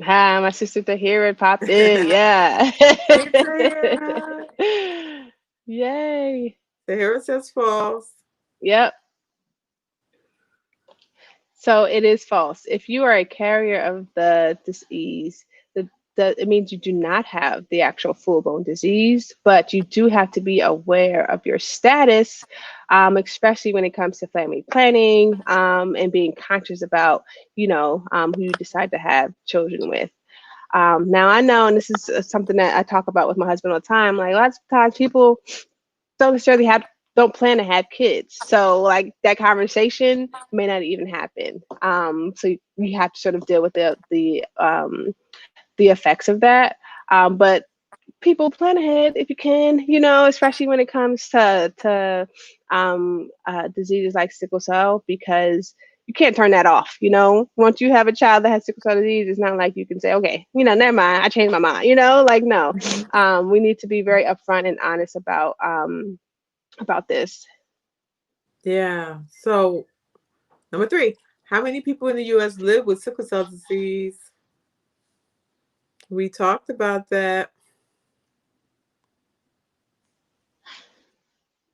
Hi, my sister Tahira popped in. Yeah. Hey, Sarah. Yay. Sarah says false. Yep. So it is false. If you are a carrier of the disease, it means you do not have the actual full blown disease, but you do have to be aware of your status, especially when it comes to family planning and being conscious about, who you decide to have children with. Now I know, and this is something that I talk about with my husband all the time. Like lots of times, people don't necessarily don't plan to have kids, so like that conversation may not even happen. So you have to sort of deal with the effects of that. But people plan ahead if you can, especially when it comes to diseases like sickle cell, because you can't turn that off. Once you have a child that has sickle cell disease, it's not like you can say, okay, never mind, I changed my mind. Like no, Mhm. we need to be very upfront and honest about this. Yeah. So number 3, how many people in the U.S. live with sickle cell disease? We talked about that.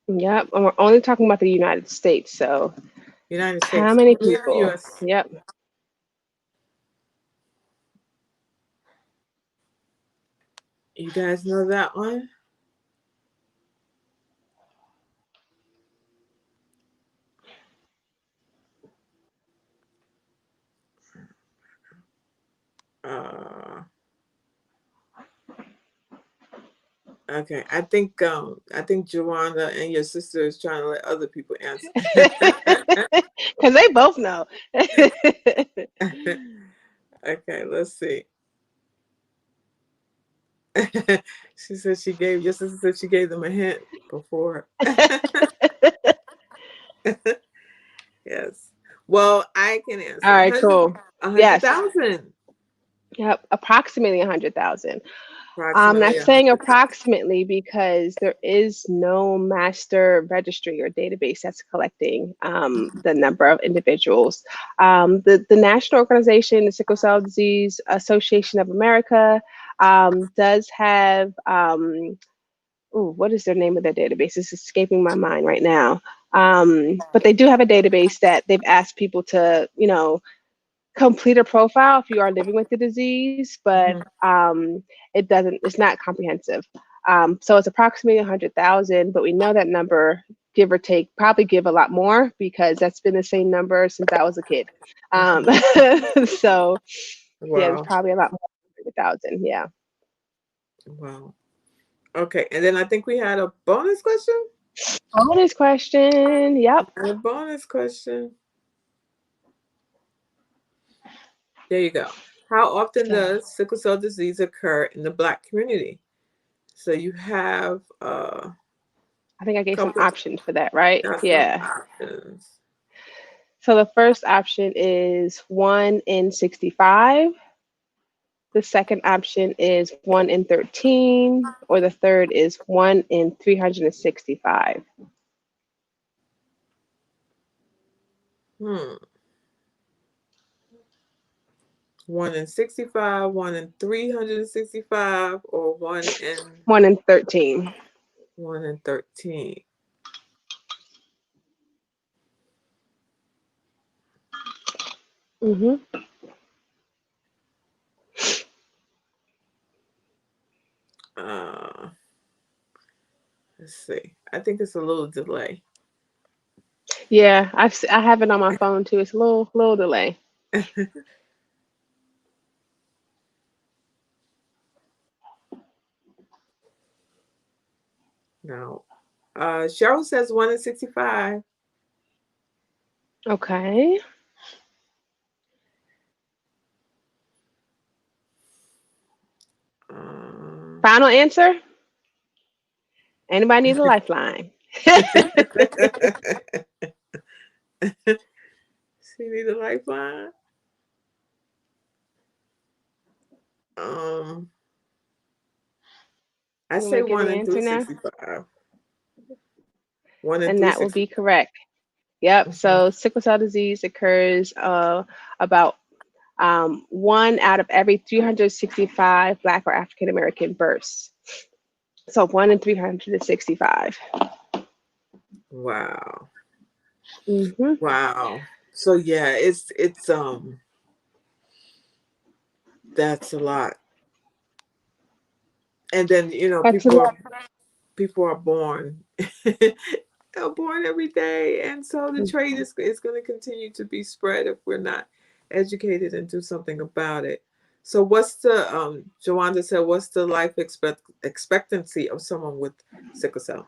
Yep, and we're only talking about the United States. So United how States. many Where in the people? U.S.? Yep. You guys know that one? Uh, okay. I think Joanna and your sister is trying to let other people answer. Because they both know. Okay, let's see. Your sister said she gave them a hint before. Yes. Well, I can All answer. right, cool. A hundred Yes. thousand. Yep, approximately 100,000. And I'm Approximately a saying hundred thousand. approximately because there is no master registry or database that's collecting the number of individuals. The National Organization, the Sickle Cell Disease Association of America, does have, what is the name of their database? It's escaping my mind right now. But they do have a database that they've asked people to, complete a profile if you are living with the disease, but Mhm. it's not comprehensive. So it's approximately 100,000, but we know that number, give or take, probably give a lot more because that's been the same number since I was a kid. Um, Mhm. so yeah, there's Wow. probably a lot more than 100,000. Yeah. Wow. Okay, and then I think we had a bonus question. Bonus question. Yep. A bonus question. There you go. How often So does sickle cell disease occur in the Black community? So you have I think I gave some couple. options for that, right? Got some Yeah. options. So the first option is 1 in 65. The second option is 1 in 13, or the third is 1 in 365. Hmm. 1 in 65, 1 in 365, or 1 in 13. 1 in 13. Mm-hmm. Uh, let's see. I think it's a little delay. Yeah, I have it on my phone too. It's a little delay. No. Cheryl says 1 in 65. Okay. Um, Final answer? Anybody need a lifeline? she need a lifeline. Um, I You want say to give 1 the in answer now? 365. 1 in And that will be 365. correct. Yep. Mhm. So sickle cell disease occurs about 1 out of every 365 Black or African American births. So 1 in 365. Wow. Mm-hmm. Wow. So yeah, it's that's a lot. And then, That's a lot. people are born. They're born every day, and so the trade is going to continue to be spread if we're not educated and do something about it. So what's the Joanda said, what's the life expectancy of someone with sickle cell?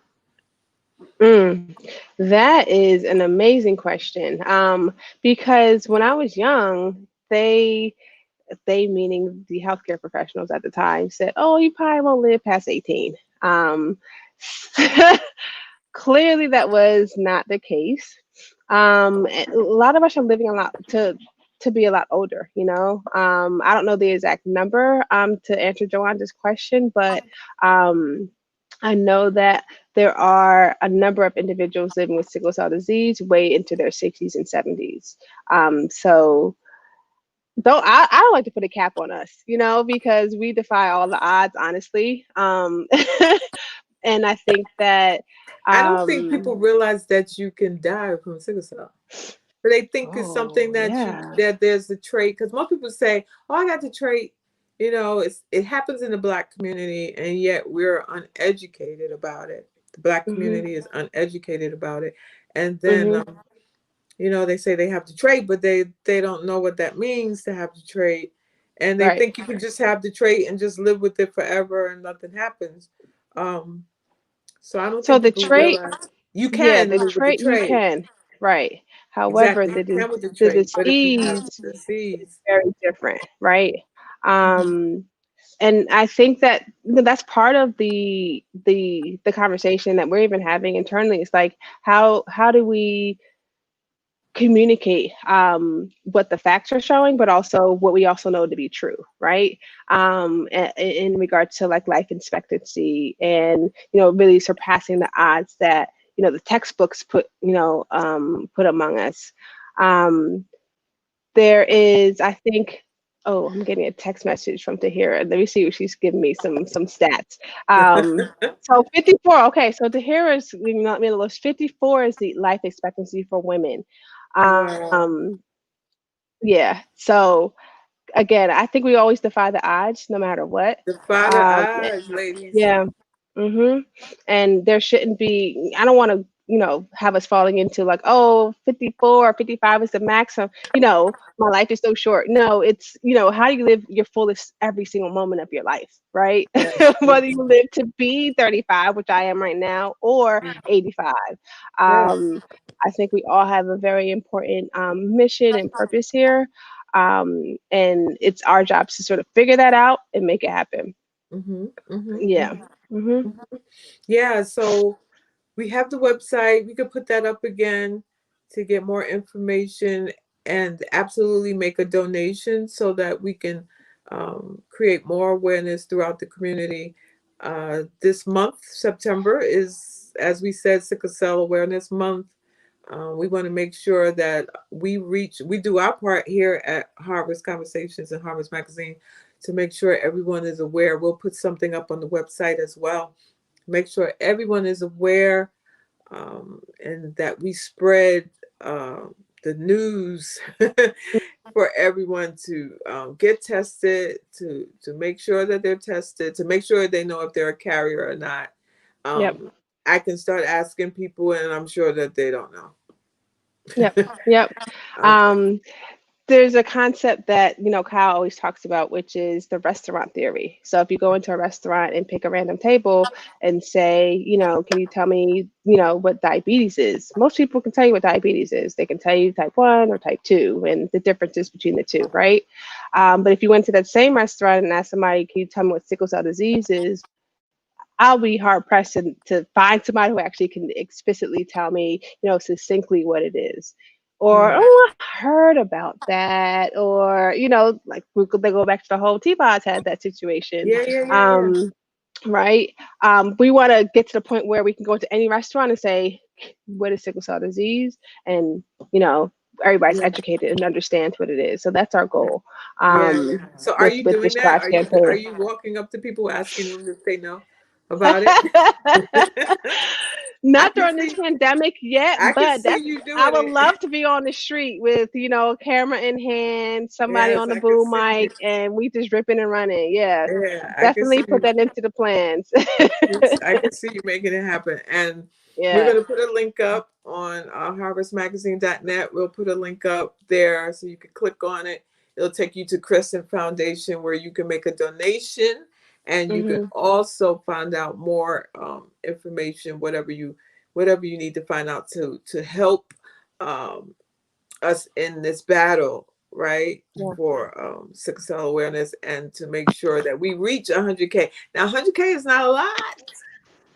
Mm, that is an amazing question. Because when I was young, they meaning the healthcare professionals at the time said, "Oh, you probably won't live past 18." Um, clearly, that was not the case. A lot of us are living a lot to be a lot older. I don't know the exact number to answer Joanna's question, but um, I know that there are a number of individuals living with sickle cell disease way into their 60s and 70s. So I don't like to put a cap on us, because we defy all the odds, honestly. And I think that, I don't think people um, realize that you can die from sickle cell. But they think it's something oh that yeah, there's a trait, because most people say, "Oh, I got the trait." It happens in the Black community, and yet we're uneducated about it. The Black hmm community is uneducated about it, and then hmm they say they have the trait, but they don't know what that means to have the trait, and they right. think you can just have the trait and just live with it forever and nothing happens. Um, so I don't So think the people trait, realize you yeah, can the live with the trait you trait. can, right. However, Exactly, you can with the the trait, but if you have disease the is disease, very different, right? mhm. Um, and I think that that's part of the conversation that we're even having internally. It's like how do we communicate what the facts are showing, but also what we also know to be true, right? In regards to like life expectancy and really surpassing the odds that the textbooks put among us. Um, there is, I think. Oh, I'm getting a text message from Tahira. Let me see if she's giving me some stats. So 54. Okay, so Tahira is not me the list. 54 is the life expectancy for women. Wow, Yeah. So again, I think we always defy the odds, no matter what. defy the Um, odds, ladies. yeah. hmm And there shouldn't be, I don't want to, have us falling into like, oh, 54 or 55 is the maximum. My life is so short. No, it's, how do you live your fullest every single moment of your life, right? Yes, Whether yes, you live to be 35, which I am right now, or mm, 85. yes. Um, I think we all have a very important mission and purpose here. And it's our job to sort of figure that out and make it happen. Mm-hmm, mm-hmm, Yeah. mm-hmm, hmm mm-hmm. Yeah, so we have the website. We could put that up again to get more information, and absolutely make a donation so that we can create more awareness throughout the community. This month, September, is, as we said, Sickle Cell Awareness Month. We want to make sure that we do our part here at Harvest Conversations and Harvest Magazine to make sure everyone is aware. We'll put something up on the website as well. Make sure everyone is aware, and that we spread the news for everyone to get tested, to make sure that they're tested, to make sure they know if they're a carrier or not. Yep. I can start asking people, and I'm sure that they don't know. Yep. Yep. Okay. Um, there's a concept that, Kyle always talks about, which is the restaurant theory. So if you go into a restaurant and pick a random table and say, can you tell me, what diabetes is? Most people can tell you what diabetes is. They can tell you type 1 or type 2 and the differences between the two, right? But if you went to that same restaurant and asked somebody, can you tell me what sickle cell disease is? I'll be hard pressed to find somebody who actually can explicitly tell me, succinctly what it is. Or, Mm. oh, I heard about that. Or, like they go back to the whole T-Bods had that situation. Yeah, yeah, yeah, yeah. Right. We want to get to the point where we can go to any restaurant and say, what is sickle cell disease? And, everybody's Yeah, educated and understands what it is. So that's our goal yeah. So are with you with doing this that? Strive Are campaign. you walking up to people asking them if they know about it? I Not can during this see pandemic yet, I can but see that's you I doing would it. love to be on the street with, camera in hand, somebody Yes, on the I can boom see mic, it. and we just ripping and running. Yeah, Yeah, I can definitely see put you. that into the plans. Yes, I can see you making it happen. And we're Yeah. going to put a link up on harvestmagazine.net. We'll put a link up there so you can click on it. It'll take you to Crescent Foundation where you can make a donation, and you can Mhm. also find out more information, whatever you need to find out to help um, us in this battle, right? Yeah. For sickle cell awareness and to make sure that we reach 100K. Now, 100K is not a lot.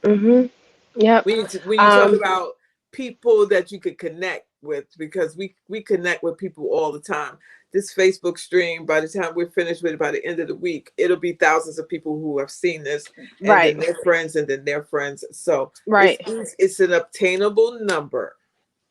Mhm. Yep. When you talk Um. about people that you could connect with, because we connect with people all the time. This Facebook stream, by the time we're finished with it, by the end of the week, it'll be thousands of people who have seen this, and Right. then their friends, and then their friends. So Right. it's an obtainable number.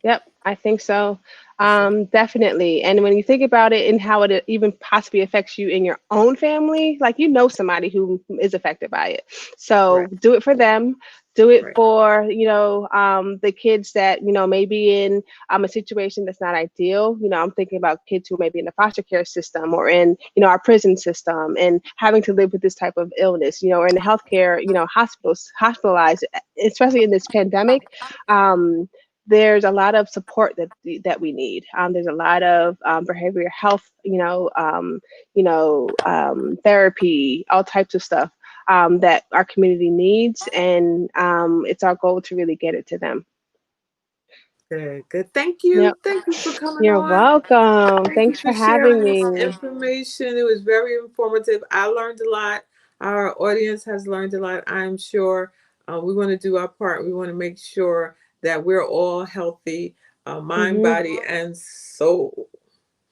Yep, I think so. So, Definitely. And when you think about it and how it even possibly affects you in your own family, like somebody who is affected by it. right, So do it for them. Do it right. for, the kids that, may be in a situation that's not ideal. I'm thinking about kids who may be in the foster care system or in, our prison system and having to live with this type of illness, or in the healthcare, hospitals, hospitalized, especially in this pandemic. There's a lot of support that we need. There's a lot of behavioral health, therapy, all types of stuff that our community needs, and it's our goal to really get it to them. Good, good. Yep. Thank you for coming You're on. welcome. Thank you Thanks for for having sharing this me. information. It was very informative. I learned a lot. Our audience has learned a lot, I'm sure. We want to do our part. We want to make sure that we're all healthy, mind, Hmm. body, and soul. So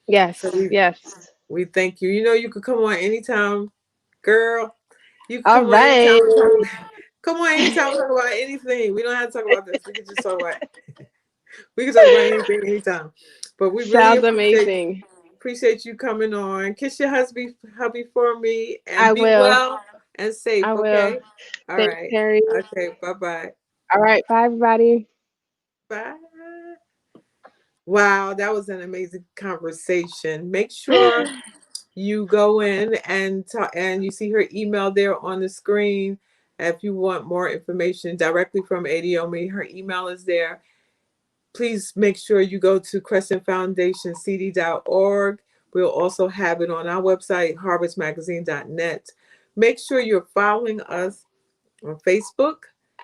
Yes. Yes. we thank you. You know, you could come on anytime, girl. You can All come on anytime. right. Come on anytime. Talk about anything. We don't have to talk about this. We can just talk about. We can talk about anything, anytime. But we really Sounds amazing. appreciate you coming on. Kiss your hubby for me, and I be will. well and safe. I will. Okay. All Thanks, right. Terry. Okay. Bye bye. All right. Bye, everybody. Bye. Wow, that was an amazing conversation. Make sure you go in and talk, and you see her email there on the screen. If you want more information directly from Ediomi, her email is there. Please make sure you go to crescentfoundationcd.org. We'll also have it on our website, harvestmagazine.net. Make sure you're following us on Facebook,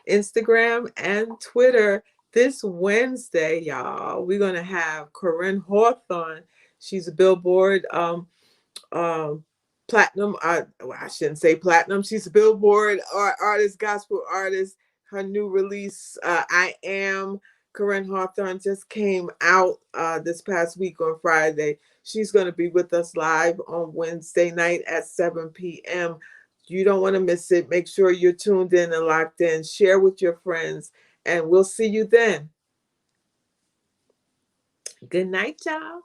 Instagram, and Twitter. This Wednesday, y'all, we're going to have Corinne Hawthorne. She's a Billboard um, platinum. I shouldn't say platinum. She's a Billboard artist, gospel artist. Her new release, I Am, Corinne Hawthorne, just came out this past week on Friday. She's going to be with us live on Wednesday night at 7 p.m. You don't want to miss it. Make sure you're tuned in and locked in. Share with your friends, and we'll see you then. Good night, y'all.